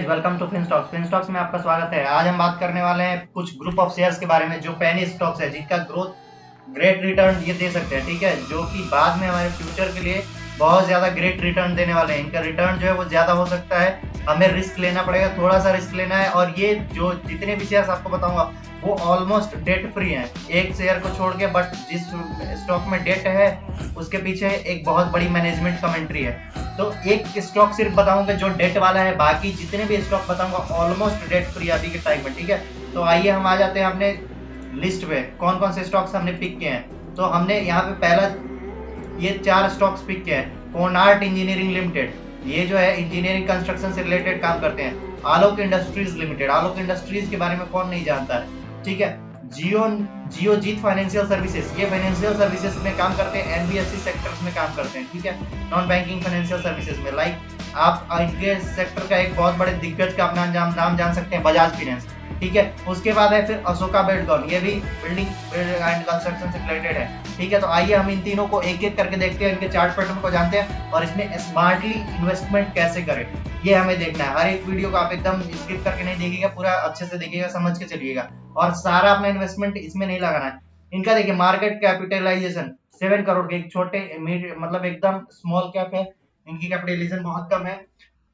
Welcome to फिनस्टॉक्स। फिनस्टॉक्स में आपका स्वागत है। आज हम बात करने वाले हैं कुछ ग्रुप ऑफ शेयर्स के बारे में जो पेनी स्टॉक्स है, जिनका ग्रोथ ग्रेट रिटर्न ये दे सकते हैं, ठीक है, जो कि बाद में हमारे फ्यूचर के लिए बहुत ज्यादा ग्रेट रिटर्न देने वाले हैं। इनका रिटर्न जो है वो ज्यादा हो सकता है, हमें रिस्क लेना पड़ेगा, थोड़ा सा रिस्क लेना है। और ये जो जितने भी शेयर्स आपको बताऊंगा वो ऑलमोस्ट डेट फ्री हैं, एक शेयर को छोड़ के। बट जिस स्टॉक में डेट है उसके पीछे एक बहुत बड़ी मैनेजमेंट कमेंट्री है। तो एक स्टॉक सिर्फ बताऊंगा जो डेट वाला है, बाकी जितने भी स्टॉक बताऊंगा ऑलमोस्ट डेट फ्री अभी के टाइम में, ठीक है। तो आइए हम आ जाते हैं अपने लिस्ट पे कौन कौन से स्टॉक्स हमने पिक किए हैं। तो हमने यहाँ पे पहला ये 4 स्टॉक्स पिक किए हैं। कोनार्ट इंजीनियरिंग लिमिटेड, ये जो है इंजीनियरिंग कंस्ट्रक्शन से रिलेटेड काम करते हैं। आलोक इंडस्ट्रीज लिमिटेड, आलोक इंडस्ट्रीज के बारे में कौन नहीं जानता है, ठीक है। जियो जियोजीत फाइनेंशियल सर्विसेज, ये फाइनेंशियल सर्विसेज में काम करते हैं, एनबीएफसी सेक्टर्स में काम करते हैं, ठीक है, नॉन बैंकिंग फाइनेंशियल सर्विसेज में। लाइक आप इनके सेक्टर का एक बहुत बड़े दिग्गज का अपना नाम जान सकते हैं, बजाज फाइनेंस, ठीक है। उसके बाद है फिर अशोका बिल्डकॉन, ये भी बिल्डिंग एंड कंस्ट्रक्शन से रिलेटेड है, ठीक है। तो आइए हम इन तीनों को एक एक करके देखते हैं, इनके चार्ट पैटर्न को जानते हैं और इसमें स्मार्टली इन्वेस्टमेंट कैसे करें ये हमें देखना है। हर एक वीडियो को आप एकदम स्किप करके नहीं देखिएगा, पूरा अच्छे से देखिएगा, समझ के चलिएगा और सारा अपना इन्वेस्टमेंट इसमें नहीं लगाना है। इनका देखिए मार्केट कैपिटलाइजेशन 7 करोड़ के, एक छोटे मतलब एकदम स्मॉल कैप है, इनकी कैपिटलाइजेशन बहुत कम है।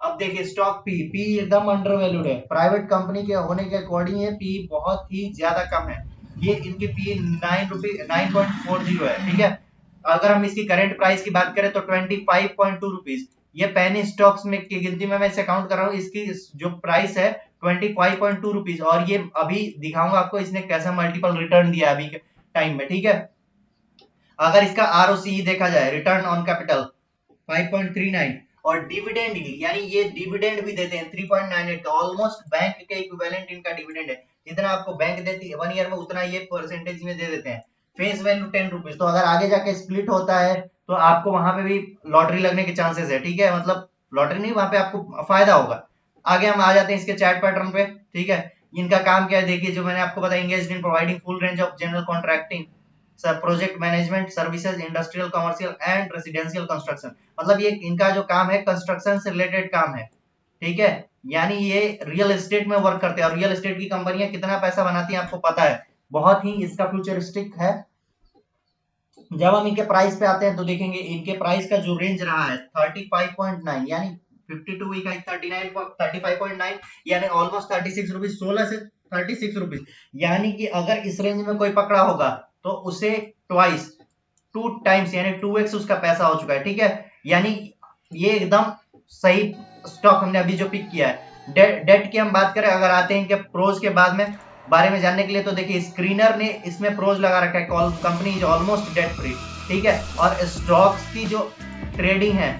अब देखिए स्टॉक पी एकदम अंडर वैल्यूड है, प्राइवेट कंपनी के होने के अकॉर्डिंग ये पी बहुत ही ज्यादा कम है। ये इनकी पी 9.40 है, ठीक है। अगर हम इसकी करंट प्राइस की बात करें तो 25.2 रुपीज, ये पेनी स्टॉक्स में की गिनती में मैं इसे काउंट कर रहा हूँ, इसकी जो प्राइस है 25.2 रुपीज। और ये अभी दिखाऊंगा आपको इसने कैसा मल्टीपल रिटर्न दिया अभी के टाइम में, ठीक है। अगर इसका आरओसी देखा जाए, रिटर्न ऑन कैपिटल 5.39, और डिविडेंड यानी ये डिविडेंड भी देते हैं 3.98 का, ऑलमोस्ट बैंक के इक्विवेलेंट इनका डिविडेंड है। जितना आपको बैंक देती है 1 ईयर में उतना ये परसेंटेज में दे देते हैं। फेस वैल्यू 10 रुपीज, तो अगर आगे जाके स्प्लिट होता है तो आपको वहां पे भी लॉटरी लगने के चांसेस है, ठीक है। मतलब लॉटरी नहीं, वहां पे आपको फायदा होगा। आगे हम आ जाते हैं इसके चार्ट पैटर्न पे, ठीक है। इनका काम क्या है देखिए, जो मैंने आपको बताया, engaged in providing full range of general contracting project management services, industrial commercial and residential construction. मतलब ये इनका जो काम है कंस्ट्रक्शन से रिलेटेड काम है, ठीक है। यानी ये रियल एस्टेट में वर्क करते हैं और रियल एस्टेट की कंपनियां कितना पैसा बनाती हैं आपको पता है, बहुत ही इसका फ्यूचरिस्टिक है। जब हम इनके प्राइस पे आते हैं तो देखेंगे इनके प्राइस का जो रेंज रहा है 35.9, यानी 52 वीक है 35.9, यानी ऑलमोस्ट 36 रुपीज, 16 से 36 रुपीज। यानी कि अगर इस रेंज में कोई पकड़ा होगा तो उसे ट्वाइस 2 टाइम्स यानी 2x उसका पैसा हो चुका है, ठीक है। यानी ये एकदम सही स्टॉक हमने अभी जो पिक किया है। डेट की हम बात करें, अगर आते हैं इनके प्रोज के बाद में बारे में जानने के लिए, तो देखिए स्क्रीनर ने इसमें प्रोज लगा रखा है, company is almost debt free, ठीक है। और स्टॉक्स की जो ट्रेडिंग है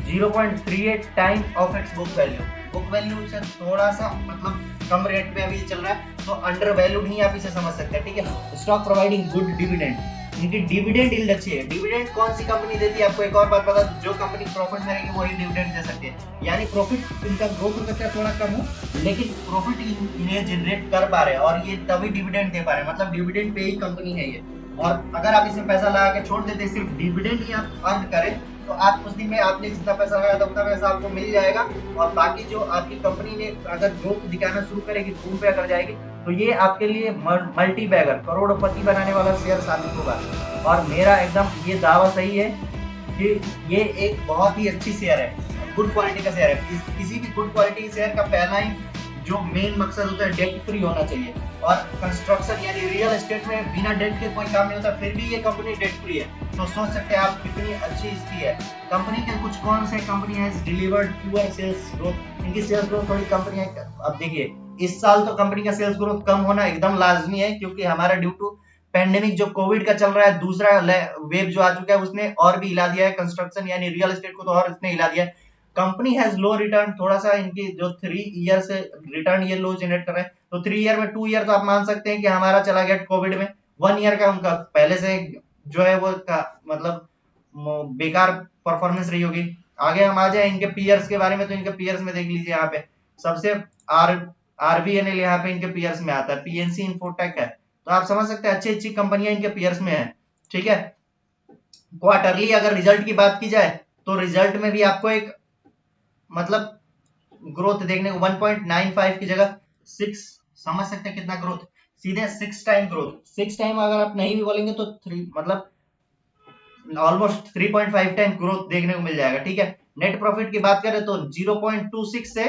0.38 time of its book value, book value से थोड़ा सा मतलब कम रेट पे अभी चल रहा है, तो अंडर वैल्यूड ही आप इसे समझ सकते हैं, ठीक है। स्टॉक प्रोवाइडिंग गुड डिविडेंड, इनकी डिविडेंड यील्ड अच्छी है। डिविडेंड कौन सी कंपनी देती है आपको एक और बात बता, जो कंपनी प्रॉफिट में रहेगी वही डिविडेंड दे सकती है। यानी प्रॉफिट इनका ग्रोथ हो सकता है थोड़ा कम हो, लेकिन प्रॉफिट इन्हें जनरेट कर पा रहे हैं और ये तभी डिविडेंड दे पा रहे हैं, मतलब डिविडेंड पे ही कंपनी है ये। और अगर आप इसमें पैसा लगा के छोड़ देते सिर्फ डिविडेंड ही आप अर्न करें तो आप कुछ दिन में आपने जितना पैसा लगाया था उतना पैसा आपको मिल जाएगा। और बाकी जो आपकी कंपनी ने अगर ग्रोथ दिखाना शुरू करेगी, बूम पे अगर जाएगी, तो ये आपके लिए मल्टी बैगर करोड़पति बनाने वाला शेयर साबित होगा। और मेरा एकदम ये दावा सही है कि ये एक बहुत ही अच्छी शेयर है, गुड क्वालिटी का शेयर है। किसी भी गुड क्वालिटी शेयर का पहला ही जो मेन मकसद होता है डेट फ्री होना चाहिए। और कंस्ट्रक्शन यानी रियल एस्टेट में बिना डेट के कोई काम नहीं होता, फिर भी ये कंपनी डेट फ्री है, तो सोच सकते हैं आप कितनी अच्छी इसकी है। कंपनी के कुछ कौन से कंपनी है डिलीवर्ड पुअर सेल्स ग्रोथ, इनकी सेल्स ग्रोथ थोड़ी कंपनी है। अब देखिए इस साल तो कंपनी का सेल्स ग्रोथ कम होना एकदम लाजमी है, क्योंकि हमारा ड्यू टू पेंडेमिक जो कोविड का चल रहा है, दूसरा वेव जो आ चुका है, उसने और भी हिला दिया है कंस्ट्रक्शन यानी रियल एस्टेट को, तो और इसने हिला दिया है। कंपनी हैज लो रिटर्न, थोड़ा सा इनकी जो 3 ईयर से रिटर्न ये लो जनरेट कर रहे हैं, तो 3 ईयर में 2 ईयर तो आप मान सकते हैं कि हमारा चला गया कोविड में। 1 ईयर का उनका पहले से जो है वो मतलब बेकार परफॉर्मेंस रही होगी। आगे हम आ जाए इनके पीयर्स के बारे में, तो इनके पीयर्स में देख लीजिए यहाँ पे सबसे आर आरबीएनएल यहाँ पे इनके पीयर्स में आता है, पीएनसी इन्फोटेक है, तो आप समझ सकते हैं अच्छी अच्छी कंपनियां इनके पीयर्स में है, ठीक है। क्वार्टरली अगर रिजल्ट की बात की जाए तो रिजल्ट में भी आपको एक मतलब ग्रोथ देखने को 1.95 की जगह 6, समझ सकते हैं कितना ग्रोथ, सीधे 6 टाइम ग्रोथ। 6 टाइम अगर आप नहीं भी बोलेंगे तो 3 मतलब ऑलमोस्ट 3.5 टाइम ग्रोथ देखने को मिल जाएगा, ठीक है। नेट प्रॉफिट की बात करें तो 0.26 से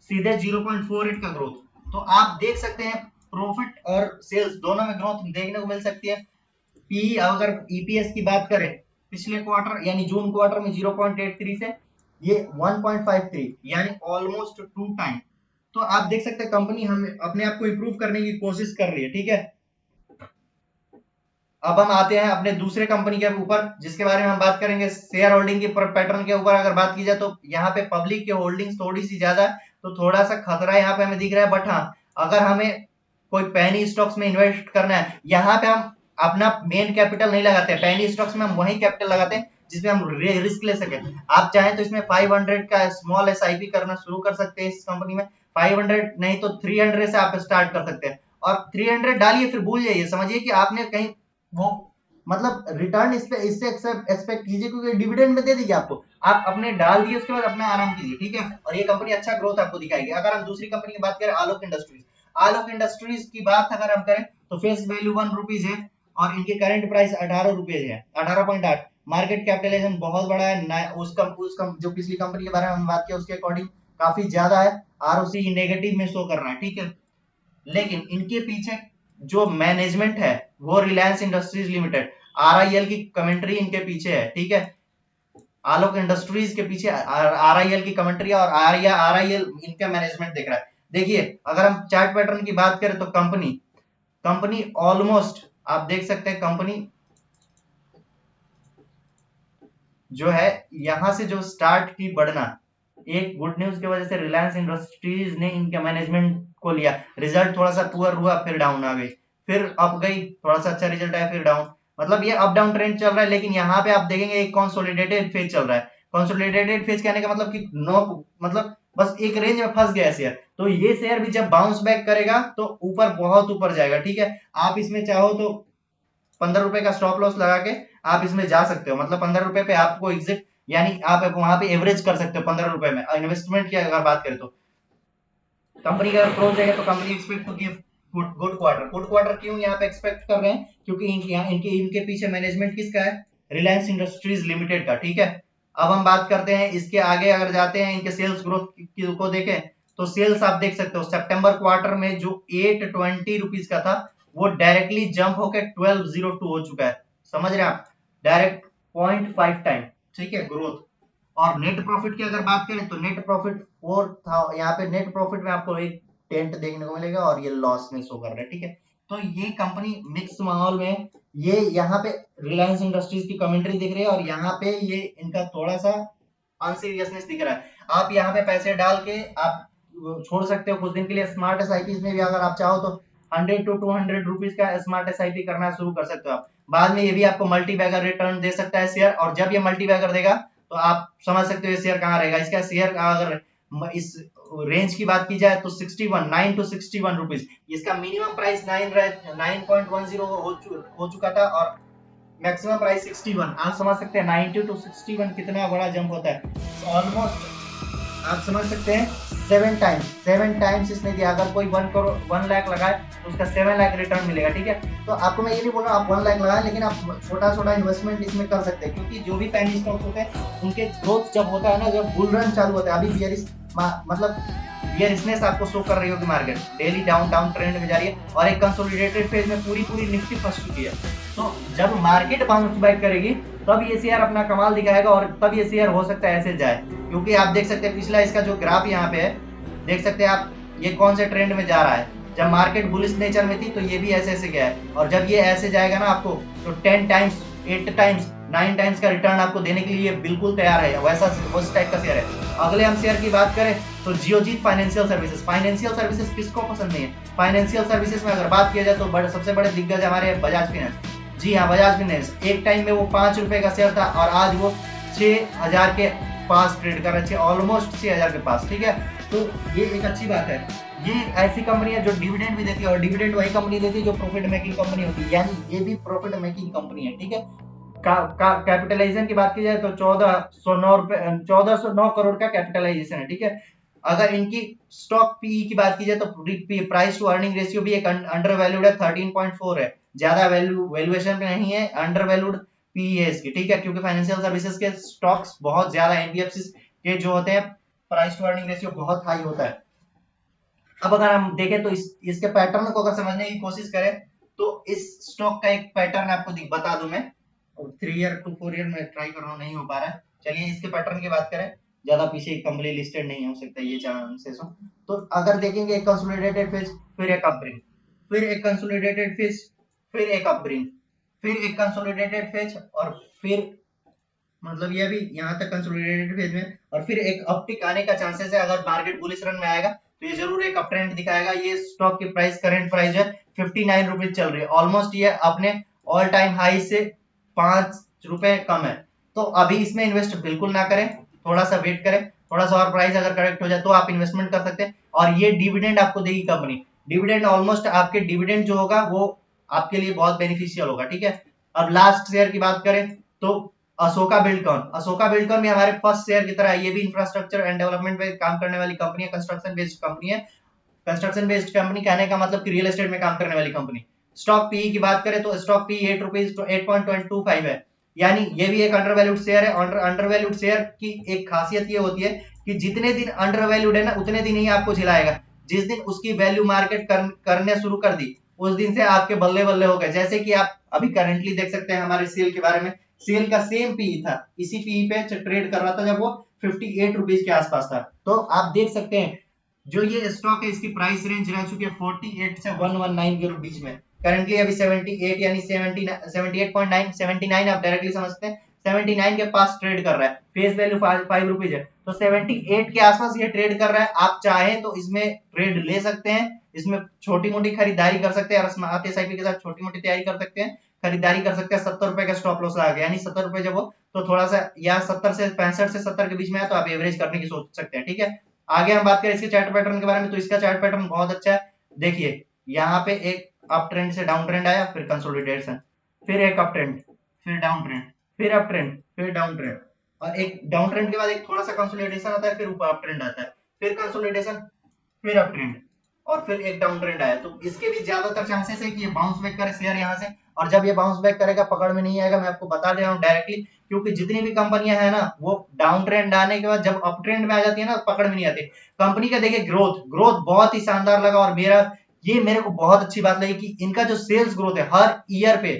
सीधे 0.48 का ग्रोथ। तो आप देख सकते हैं प्रॉफिट और सेल्स दोनों में ग्रोथ देखने को मिल सकती है। पी अगर ईपीएस की बात करें पिछले क्वार्टर यानी जून क्वार्टर में 0.83 से ये 1.53 यानी ऑलमोस्ट 2 टाइम। तो आप देख सकते हैं कंपनी हम अपने आप को इंप्रूव करने की कोशिश कर रही है, ठीक है। अब हम आते हैं अपने दूसरे कंपनी के ऊपर जिसके बारे में हम बात करेंगे शेयर होल्डिंग के पैटर्न के ऊपर। अगर बात की जाए तो यहाँ पे पब्लिक की होल्डिंग थोड़ी सी ज्यादा है, तो थोड़ा सा खतरा यहाँ पे हमें दिख रहा है। बट हाँ, अगर हमें कोई पैनी स्टॉक्स में इन्वेस्ट करना है, यहाँ पे हम अपना मेन कैपिटल नहीं लगाते हैं। पैनी स्टॉक्स में हम वही कैपिटल लगाते हैं जिसमें हम रिस्क ले सके। आप चाहें तो इसमें 500 का स्मॉल एसआईपी करना शुरू कर सकते हैं इस कंपनी में। 500 नहीं तो 300 से आप स्टार्ट कर सकते हैं, और 300 डालिए फिर भूल जाइए, समझिए कि आपने कहीं वो मतलब रिटर्न इस पे इससे एक्सपेक्ट कीजिए, क्योंकि डिविडेंड में दे दीजिए आपको, आप अपने डाल दिए उसके बाद अपना आराम कीजिए, ठीक है। और ये कंपनी अच्छा ग्रोथ आपको दिखाएगी। अगर हम दूसरी कंपनी की बात करें आलोक इंडस्ट्रीज, आलोक इंडस्ट्रीज की बात अगर हम करें तो फेस वैल्यू 1 रुपीज है और इनके करंट प्राइस 18 रुपए है, 18.8। मार्केट कैपिटलाइजेशन बहुत बड़ा है, उसका जो पिछली कंपनी के बारे में हम बात किया उसके अकॉर्डिंग काफी ज्यादा है। आरओसी नेगेटिव में शो कर रहा है, ठीक है। लेकिन इनके पीछे जो मैनेजमेंट है वो रिलायंस इंडस्ट्रीज लिमिटेड, आरआईएल की कमेंट्री इनके पीछे है, ठीक है। आलोक इंडस्ट्रीज के पीछे आरआईएल की कमेंट्री और आरआईएल इनका मैनेजमेंट देख रहा है। देखिए अगर हम चार्ट पैटर्न की बात करें तो कंपनी कंपनी ऑलमोस्ट आप देख सकते हैं कंपनी जो है यहां से जो स्टार्ट की बढ़ना, एक गुड न्यूज की वजह से रिलायंस इंडस्ट्रीज ने इनके मैनेजमेंट को लिया। रिजल्ट थोड़ा सा पुअर हुआ, फिर डाउन आ गई, फिर अप गई, थोड़ा सा अच्छा रिजल्ट आया, फिर डाउन। मतलब ये अप डाउन ट्रेंड चल रहा है। लेकिन यहाँ पे आप देखेंगे एक कंसोलिडेटेड फेज चल रहा है। कंसोलिडेटेड फेज कहने का मतलब कि नो मतलब बस एक रेंज में फंस गया शेयर। तो ये शेयर भी जब बाउंस बैक करेगा तो ऊपर बहुत ऊपर जाएगा, ठीक है। आप इसमें चाहो तो 15 रुपए का स्टॉप लॉस लगा के आप इसमें जा सकते हो। मतलब 15 रुपए पे आपको एग्जिट यानी आप वहां पे एवरेज कर सकते हो 15 रुपए में। इन्वेस्टमेंट की अगर बात करें तो कंपनी का अप्रोच है तो company expect to give good quarter. Good quarter क्यों यहाँ पे एक्सपेक्ट कर रहे हैं, क्योंकि इनके पीछे मैनेजमेंट किसका है, रिलायंस इंडस्ट्रीज लिमिटेड का, ठीक है। अब हम बात करते हैं इसके आगे, अगर जाते हैं इनके सेल्स ग्रोथ को देखें तो सेल्स आप देख सकते हो सितंबर क्वार्टर में जो 820 रुपीज का था वो डायरेक्टली जंप होकर 1202 हो चुका है, समझ रहे हैं आप, डायरेक्ट 0.5 टाइम, ठीक है ग्रोथ। और नेट प्रॉफिट की अगर बात करें तो नेट प्रॉफिट 4 था, यहाँ पे नेट प्रॉफिट में आपको एक टेंट देखने को मिलेगा और ये लॉस में शो कर रहा है, ठीक है। तो ये कंपनी मिक्स माहौल में, ये यहाँ पे रिलायंस इंडस्ट्रीज की कमेंट्री दिख रही है और यहाँ पे ये इनका थोड़ा सा अनसीरियसनेस दिख रहा है। आप यहाँ पे पैसे डाल के आप छोड़ सकते हो कुछ दिन के लिए। स्मार्ट एसआईपी में भी अगर आप चाहो तो 100 टू 200 रुपीज का स्मार्ट एसआईपी करना शुरू कर सकते हो आप। बाद में ये भी आपको मल्टी बैगर रिटर्न दे सकता है शेयर, और जब ये मल्टी बैगर देगा तो आप समझ सकते हो ये शेयर कहाँ रहेगा। इसका शेयर अगर इस रेंज की बात की जाए तो 61 9 टू 61 रुपीज, इसका मिनिमम प्राइस 9.10 हो चुका था और मैक्सिमम प्राइस 61। आप समझ सकते हैं 90 टू 61 कितना बड़ा जंप होता है। ऑलमोस्ट आप समझ सकते हैं 7 टाइम्स इसने दिया। अगर कोई 1 लाख लगाए तो उसका 7 लाख रिटर्न मिलेगा, ठीक है। तो आपको मैं ये नहीं बोल रहा आप 1 लाख लगाए, लेकिन आप छोटा छोटा इन्वेस्टमेंट इसमें कर सकते हैं, क्योंकि जो भी पैनी स्टॉक्स होते हैं उनके ग्रोथ जब होता है ना, जब बुल रन चालू होता है, अभी बियरिश मतलब बियरिशनेस आपको शो कर रही होगी, market daily down down trend में जा रही है और एक कंसोलिडेटेड फेज में पूरी निफ्टी फंस चुकी है। तो जब मार्केट बाउंस बैक करेगी तब ये शेयर अपना कमाल दिखाएगा और तब ये शेयर हो सकता है ऐसे जाए। क्योंकि आप देख सकते हैं पिछला इसका जो ग्राफ यहाँ पे है, देख सकते हैं आप ये कौन से ट्रेंड में जा रहा है। जब मार्केट बुलिश नेचर में थी तो ये भी ऐसे ऐसे गया है, और जब ये ऐसे जाएगा ना आपको तो 10 टाइम्स 8 टाइम्स 9 टाइम्स का रिटर्न आपको देने के लिए बिल्कुल तैयार है। वैसा उस टाइप का शेयर है। अगले हम शेयर की बात करें तो Geojit financial services. Financial services किसको पसंद नहीं है। फाइनेंशियल सर्विसेज में अगर बात किया जाए तो सबसे बड़े दिग्गज हमारे बजाज फाइनेंस। जी हाँ, बजाज फाइनेंस एक टाइम में वो 5 रुपए का शेयर था और आज वो 6000 के पास ट्रेड कर रहे, ऑलमोस्ट 6000 के पास, ठीक है। तो ये एक अच्छी बात है। ये ऐसी कंपनी है जो डिविडेंड भी देती है, और डिविडेंड वही कंपनी देती है जो प्रॉफिट मेकिंग कंपनी होती है, यानी ये भी प्रॉफिट मेकिंग कंपनी है, ठीक है। कैपिटलाइजेशन की बात की जाए तो 1409 करोड़ का कैपिटलाइजेशन है, ठीक है। अगर इनकी स्टॉक पीई की बात की जाए तो प्राइस टू अर्निंग रेशियो भी एक अंडर वैल्यूड है, 13.4 है, ज्यादा वैल्यूएशन पे नहीं है, अंडर वैल्यूड पीई है इसकी, ठीक है, क्योंकि फाइनेंशियल सर्विसेज के स्टॉक्स बहुत ज्यादा, एनबीएफसी के जो होते हैं प्राइस टू अर्निंग रेशियो बहुत हाई होता है। अब अगर हम देखें तो इसके पैटर्न को अगर समझने की कोशिश करें तो इस स्टॉक का एक पैटर्न आपको बता दूं मैं, 3 ईयर टू 4 ईयर में ट्राई कर रहा हूँ, नहीं हो पा रहा है। चलिए इसके पैटर्न की बात करें, ज्यादा पीछे कंपनी लिस्टेड नहीं हो सकता ये चांसेस हो। तो अगर देखेंगे एक कंसोलिडेटेड फेज, फिर एक अपब्रिंग, फिर एक कंसोलिडेटेड फेज, फिर एक अपब्रिंग, फिर एक कंसोलिडेटेड फेज, और फिर मतलब ये भी यहाँ तक कंसोलिडेटेड फेज में, और फिर एक अपटिक आने का चांसेस है। अगर मार्केट बुलिश रन में आएगा तो ये जरूर एक अप ट्रेंड दिखाएगा। ये स्टॉक की प्राइस करंट प्राइस है 59 रुपीज चल रही है, ऑलमोस्ट ये अपने ऑल टाइम हाई से 5 रुपए कम है। तो अभी इसमें इन्वेस्ट बिल्कुल ना करें, थोड़ा सा वेट करें, थोड़ा सा और प्राइस अगर करेक्ट हो जाए तो आप इन्वेस्टमेंट कर सकते हैं। और ये डिविडेंड आपको देगी कंपनी, डिविडेंड ऑलमोस्ट आपके डिविडेंड जो होगा वो आपके लिए बहुत बेनिफिशियल होगा, ठीक है। अब लास्ट शेयर की बात करें तो अशोका बिल्डकॉन, अशोका बिल्डकॉन भी हमारे फर्स्ट शेयर की तरह, ये भी इंफ्रास्ट्रक्चर एंड डेवलपमेंट पे काम करने वाली कंपनी है, कंस्ट्रक्शन बेस्ड कंपनी है। कंस्ट्रक्शन बेस्ड कंपनी कहने का मतलब कि रियल एस्टेट में काम करने वाली कंपनी। स्टॉक पीई की बात करें तो स्टॉक पी 8 रुपीज 8.25 है, यानी ये भी एक अंडर वैल्यूड शेयर है। अंडर वैल्यूड शेयर की एक खासियत ये होती है कि जितने दिन अंडर वैल्यूड है ना उतने दिन ही आपको झिलाएगा, जिस दिन उसकी वैल्यू मार्केट करने शुरू कर दी उस दिन से आपके बल्ले बल्ले हो गए। जैसे कि आप अभी करंटली देख सकते हैं हमारे सेल के बारे में, सेल का सेम पीई था, इसी पीई पे ट्रेड कर रहा था जब वो 58 रुपीज के आसपास था। तो आप देख सकते हैं जो ये स्टॉक है इसकी प्राइस रेंज रह चुकी है 48 से 119 के बीच में, करंटली अभी 78 यानी 78.9 79 आप डायरेक्टली समझते हैं 79 के पास ट्रेड कर रहा है, फेस वैल्यू 5 रुपीज है, तो 78 के आसपास ये ट्रेड कर रहा है। आप चाहें तो इसमें ट्रेड ले सकते हैं, इसमें छोटी मोटी खरीदारी कर सकते हैं, स्मार्ट एसआईपी के साथ छोटी मोटी तैयारी कर सकते हैं, खरीदारी कर सकते हैं। 70 रुपए का स्टॉप लॉस आ गया, यानी 70 रुपए जब हो तो थोड़ा सा, या 70 से 65 से 70 के बीच में है तो आप एवरेज करने की सोच सकते हैं, ठीक है। आगे हम बात करें इसके चार्ट पैटर्न के बारे में तो इसका चार्ट पैटर्न बहुत अच्छा है। देखिए यहाँ पे एक अप ट्रेंड से डाउन ट्रेंड आया, फिर कंसोलिडेशन, फिर एक अप ट्रेंड, फिर डाउन ट्रेंड, फिर अप ट्रेंड, फिर डाउन ट्रेंड, और एक डाउन ट्रेंड के बाद एक थोड़ा सा कंसोलिडेशन आता है, फिर ऊपर अप ट्रेंड आता है, फिर कंसोलिडेशन, फिर अप ट्रेंड, और फिर एक डाउन ट्रेंड आया। तो इसके भी ज्यादातर चांसेस है कि ये बाउंस बैक करे शेयर यहाँ से, और जब ये बाउंस बैक करेगा पकड़ में नहीं आएगा, मैं आपको बता दे रहा हूँ डायरेक्टली, क्योंकि जितनी भी कंपनियां है ना वो डाउन ट्रेंड आने के बाद जब अप ट्रेंड में आ जाती है ना पकड़ में नहीं आती। कंपनी का देखिए ग्रोथ ग्रोथ बहुत ही शानदार लगा, और मेरे को बहुत अच्छी बात लगी कि इनका जो सेल्स ग्रोथ है हर ईयर पे,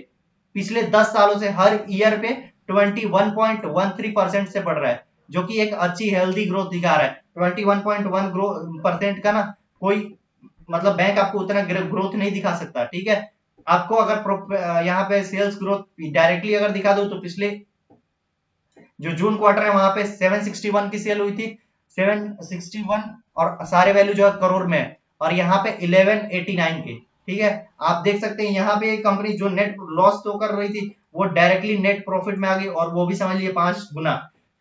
पिछले 10 सालों से हर ईयर पे 21.13% से बढ़ रहा है, जो कि एक अच्छी हेल्दी ग्रोथ दिखा रहा है। 21.1% का ना कोई मतलब बैंक आपको उतना ग्रोथ नहीं दिखा सकता, ठीक है। आपको अगर यहाँ पे सेल्स ग्रोथ डायरेक्टली अगर दिखा दो तो पिछले जो जून क्वार्टर है वहां पे 761 की सेल हुई थी, 761, और सारे वैल्यू जो है करोड़ में है, और यहाँ पे 1189 के, ठीक है। आप देख सकते हैं यहाँ पे कंपनी जो नेट लॉस तो कर रही थी वो डायरेक्टली नेट प्रॉफिट में आ गई, और वो भी समझ लिए 5 गुना।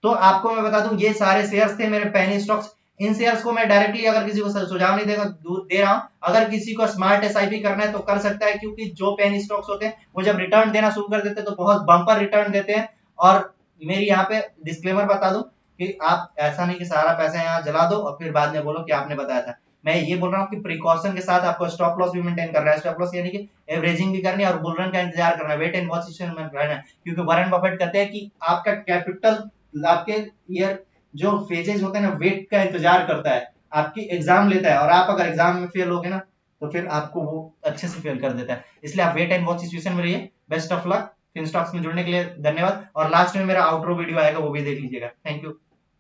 तो आपको मैं बता दूं ये सारे शेयर्स थे मेरे पेनी स्टॉक्स। इन शेयर्स को मैं डायरेक्टली अगर किसी को सुझाव नहीं देगा दे रहा हूं, अगर किसी को स्मार्ट एसआईपी करना है तो कर सकता है, क्योंकि जो पेनी स्टॉक्स होते हैं वो जब रिटर्न देना शुरू कर देते हैं तो बहुत बम्पर रिटर्न देते हैं। और मेरी यहाँ पे डिस्क्लेमर बता दूं कि आप ऐसा नहीं कि सारा पैसा यहाँ जला दो और फिर बाद में बोलो कि आपने बताया था। मैं ये बोल रहा हूँ कि प्रिकॉशन के साथ आपको स्टॉप लॉस भी मेंटेन करना है, स्टॉप लॉस यानी कि एवरेजिंग भी करनी है, और बुल रन का इंतजार करना है, वेट एंड वॉच सिचुएशन में रहना है। क्योंकि वॉरेन बफेट कहते हैं कि आपका कैपिटल आपके ईयर जो फेजेस होते हैं ना वेट का इंतजार करता है, आपकी एग्जाम लेता है, और आप अगर एग्जाम में फेल हो गए ना तो फिर आपको वो अच्छे से फेल कर देता है। इसलिए आप वेट एंड वॉच सिचुएशन में रहिए। Best of luck. फिनस्टॉक्स में जुड़ने के लिए धन्यवाद, और लास्ट में मेरा आउटरो वीडियो आएगा वो भी देख लीजिएगा। Thank you,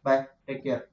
bye, take care.